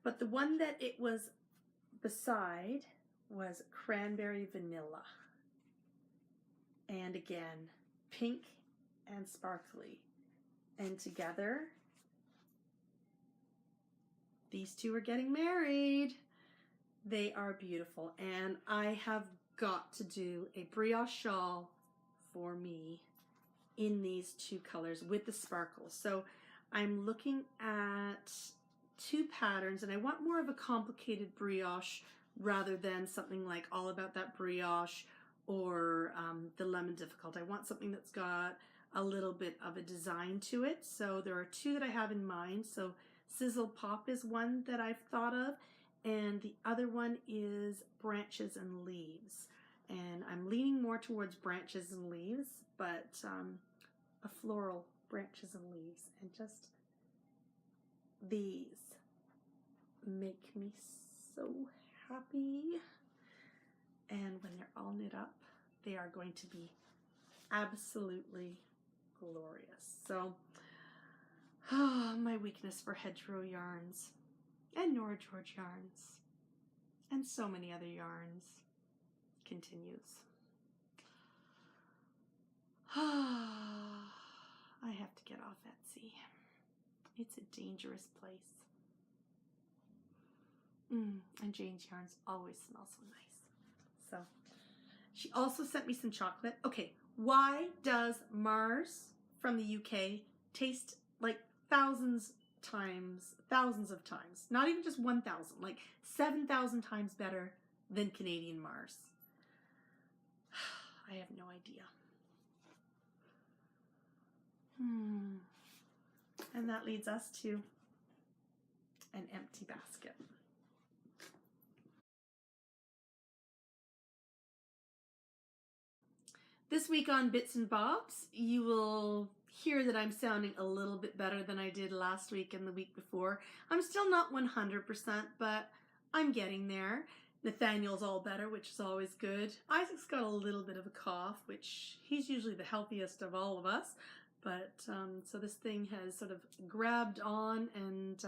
But the one that it was beside was Cranberry Vanilla. And again, pink and sparkly. And together, these two are getting married. They are beautiful. And I have got to do a brioche shawl for me in these two colors with the sparkles. So I'm looking at two patterns, and I want more of a complicated brioche rather than something like All About That Brioche or the Lemon Difficult. I want something that's got a little bit of a design to it. So there are two that I have in mind. So Sizzle Pop is one that I've thought of, and the other one is Branches and Leaves. And I'm leaning more towards Branches and Leaves, but a floral Branches and Leaves. And just these make me so happy. And when they're all knit up, they are going to be absolutely glorious. So, my weakness for hedgerow yarns and Nora George yarns and so many other yarns continues. I have to get off Etsy. It's a dangerous place. And Jane's yarns always smell so nice. So she also sent me some chocolate. Okay, why does Mars from the UK taste like thousands of times, not even just 1,000, like 7,000 times better than Canadian Mars? I have no idea. And that leads us to an empty basket. This week on Bits and Bobs, you will hear that I'm sounding a little bit better than I did last week and the week before. I'm still not 100%, but I'm getting there. Nathaniel's all better, which is always good. Isaac's got a little bit of a cough, which he's usually the healthiest of all of us, But so this thing has sort of grabbed on and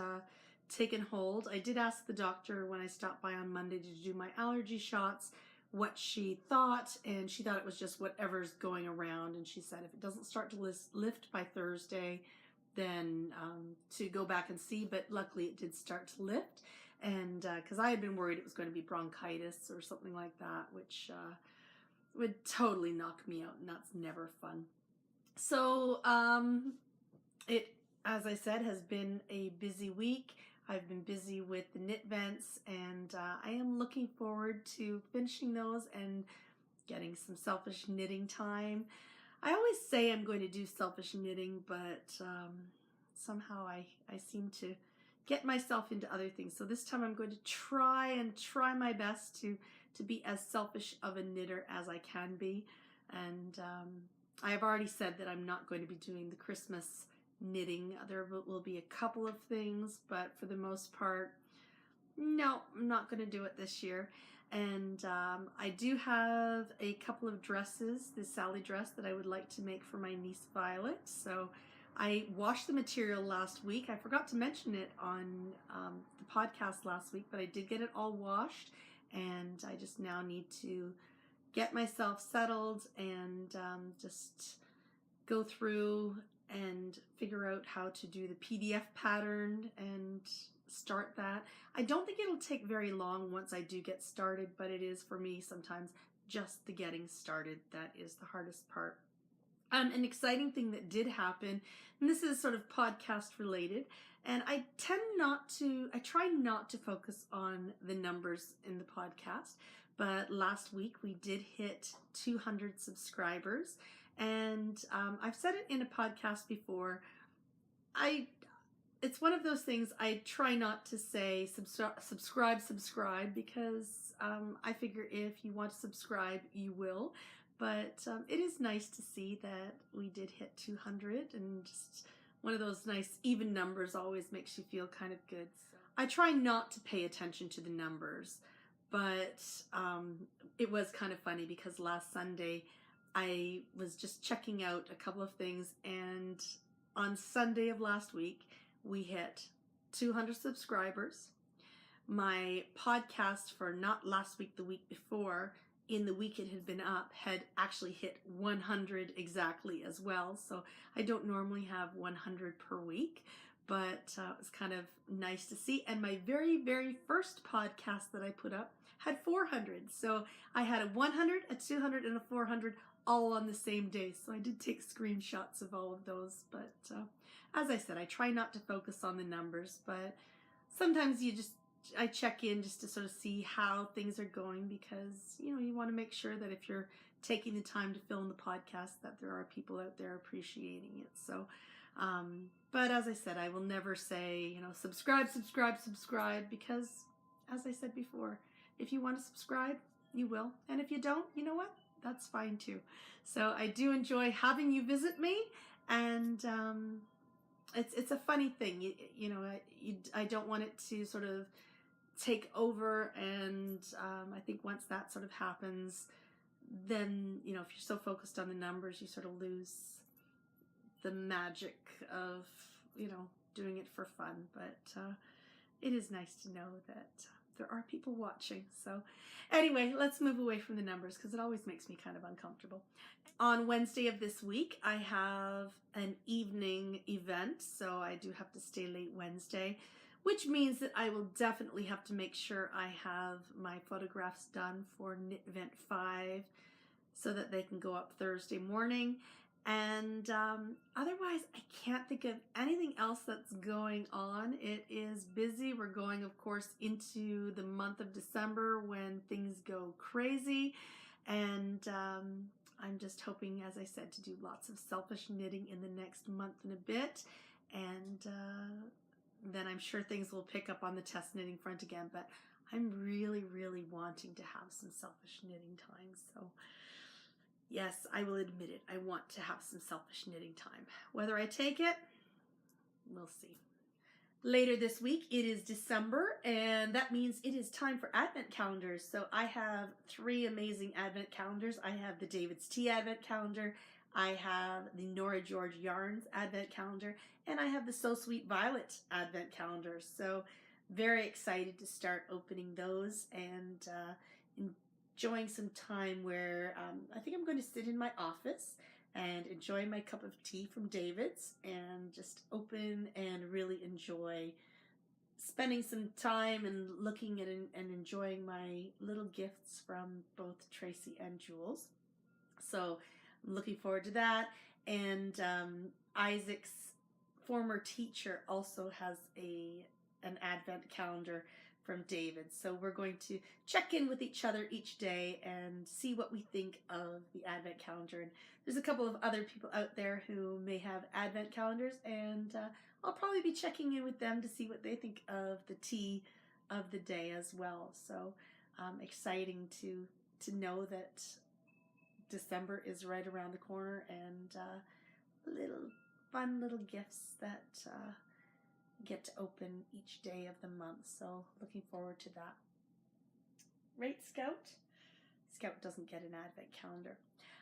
taken hold. I did ask the doctor when I stopped by on Monday to do my allergy shots what she thought, and she thought it was just whatever's going around. And she said if it doesn't start to lift by Thursday, then to go back and see. But luckily it did start to lift, and because I had been worried it was going to be bronchitis or something like that, which would totally knock me out, and that's never fun. So it, as I said, has been a busy week. I've been busy with the knit vents, and I am looking forward to finishing those and getting some selfish knitting time. I always say I'm going to do selfish knitting, but somehow I seem to get myself into other things. So this time I'm going to try my best to be as selfish of a knitter as I can be. And I have already said that I'm not going to be doing the Christmas knitting. There will be a couple of things, but for the most part, no, I'm not going to do it this year. And I do have a couple of dresses, this Sally dress that I would like to make for my niece Violet. So I washed the material last week. I forgot to mention it on the podcast last week, but I did get it all washed, and I just now need to get myself settled and just go through and figure out how to do the PDF pattern and start that. I don't think it'll take very long once I do get started, but it is for me sometimes just the getting started that is the hardest part. An exciting thing that did happen, and this is sort of podcast related, and I try not to focus on the numbers in the podcast, but last week we did hit 200 subscribers, and I've said it in a podcast before, it's one of those things I try not to say subscribe, because I figure if you want to subscribe, you will. But it is nice to see that we did hit 200, and just one of those nice even numbers always makes you feel kind of good. So I try not to pay attention to the numbers, but it was kind of funny because last Sunday I was just checking out a couple of things, and on Sunday of last week we hit 200 subscribers. My podcast for not last week, the week before, in the week it had been up, had actually hit 100 exactly as well. So I don't normally have 100 per week, but it was kind of nice to see. And my very, very first podcast that I put up had 400. So I had a 100, a 200, and a 400 all on the same day. So I did take screenshots of all of those. But as I said, I try not to focus on the numbers, but sometimes I check in just to sort of see how things are going, because, you want to make sure that if you're taking the time to film the podcast, that there are people out there appreciating it. So, but as I said, I will never say, subscribe, because as I said before, if you want to subscribe, you will. And if you don't, you know what? That's fine too. So I do enjoy having you visit me, and it's a funny thing. I don't want it to sort of take over, and I think once that sort of happens, then if you're so focused on the numbers, you sort of lose the magic of doing it for fun. But it is nice to know that there are people watching. So anyway, let's move away from the numbers, because it always makes me kind of uncomfortable. On Wednesday of this week, I have an evening event, so I do have to stay late Wednesday, which means that I will definitely have to make sure I have my photographs done for Knit Event 5 so that they can go up Thursday morning. And otherwise, I can't think of anything else that's going on. It is busy. We're going, of course, into the month of December when things go crazy. And I'm just hoping, as I said, to do lots of selfish knitting in the next month and a bit. And then I'm sure things will pick up on the test knitting front again, but I'm really, really wanting to have some selfish knitting time. So yes, I will admit it. I want to have some selfish knitting time. Whether I take it, we'll see. Later this week, it is December, and that means it is time for Advent calendars. So I have 3 amazing Advent calendars. I have the David's Tea Advent calendar, I have the Nora George Yarns Advent Calendar, and I have the So Sweet Violet Advent Calendar. So very excited to start opening those and enjoying some time where I think I'm going to sit in my office and enjoy my cup of tea from David's and just open and really enjoy spending some time and looking at and enjoying my little gifts from both Tracy and Jules. So I'm looking forward to that. And Isaac's former teacher also has an Advent calendar from David. So we're going to check in with each other each day and see what we think of the Advent calendar. And there's a couple of other people out there who may have Advent calendars, and I'll probably be checking in with them to see what they think of the tea of the day as well. So exciting to know that December is right around the corner, and little fun little gifts that get to open each day of the month. So looking forward to that. Right, Scout? Scout doesn't get an Advent calendar.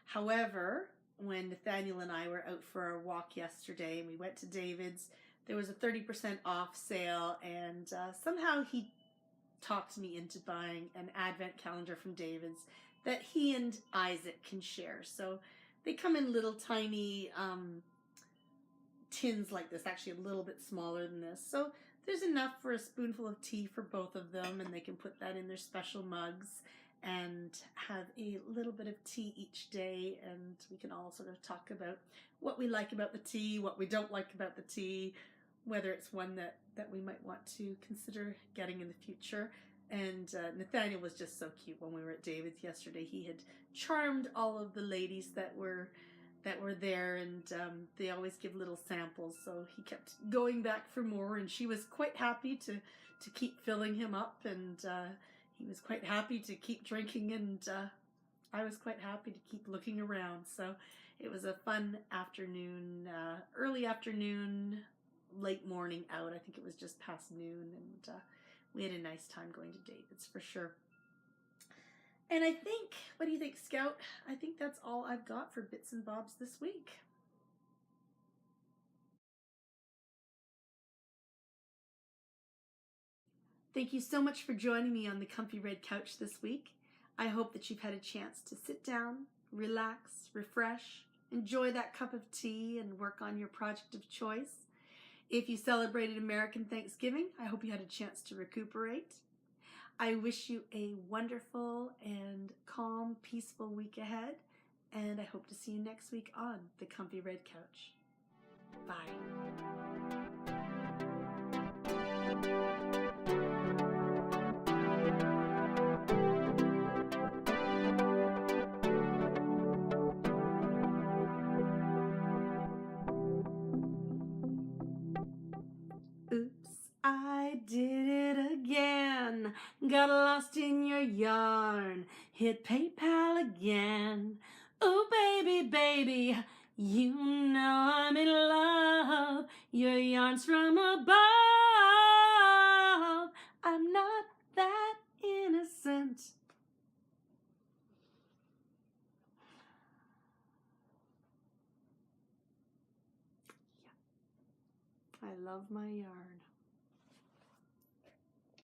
However, when Nathaniel and I were out for our walk yesterday and we went to David's, there was a 30% off sale, and somehow he talked me into buying an Advent calendar from David's that he and Isaac can share. So they come in little tiny tins like this, actually a little bit smaller than this. So there's enough for a spoonful of tea for both of them, and they can put that in their special mugs and have a little bit of tea each day, and we can all sort of talk about what we like about the tea, what we don't like about the tea, whether it's one that we might want to consider getting in the future. And Nathaniel was just so cute when we were at David's yesterday. He had charmed all of the ladies that were there, and they always give little samples, so he kept going back for more, and she was quite happy to keep filling him up, and he was quite happy to keep drinking, and I was quite happy to keep looking around. So it was a fun afternoon, early afternoon, late morning out. I think it was just past noon, and we had a nice time going to David's for sure. And I think, what do you think, Scout? I think that's all I've got for Bits and Bobs this week. Thank you so much for joining me on the Comfy Red Couch this week. I hope that you've had a chance to sit down, relax, refresh, enjoy that cup of tea, and work on your project of choice. If you celebrated American Thanksgiving, I hope you had a chance to recuperate. I wish you a wonderful and calm, peaceful week ahead, and I hope to see you next week on the Comfy Red Couch. Bye. Oops, I did it again. Got lost in your yarn. Hit PayPal again. Oh, baby, baby, you know I'm in love. Your yarn's from above. I'm not that innocent. Yeah, I love my yarn.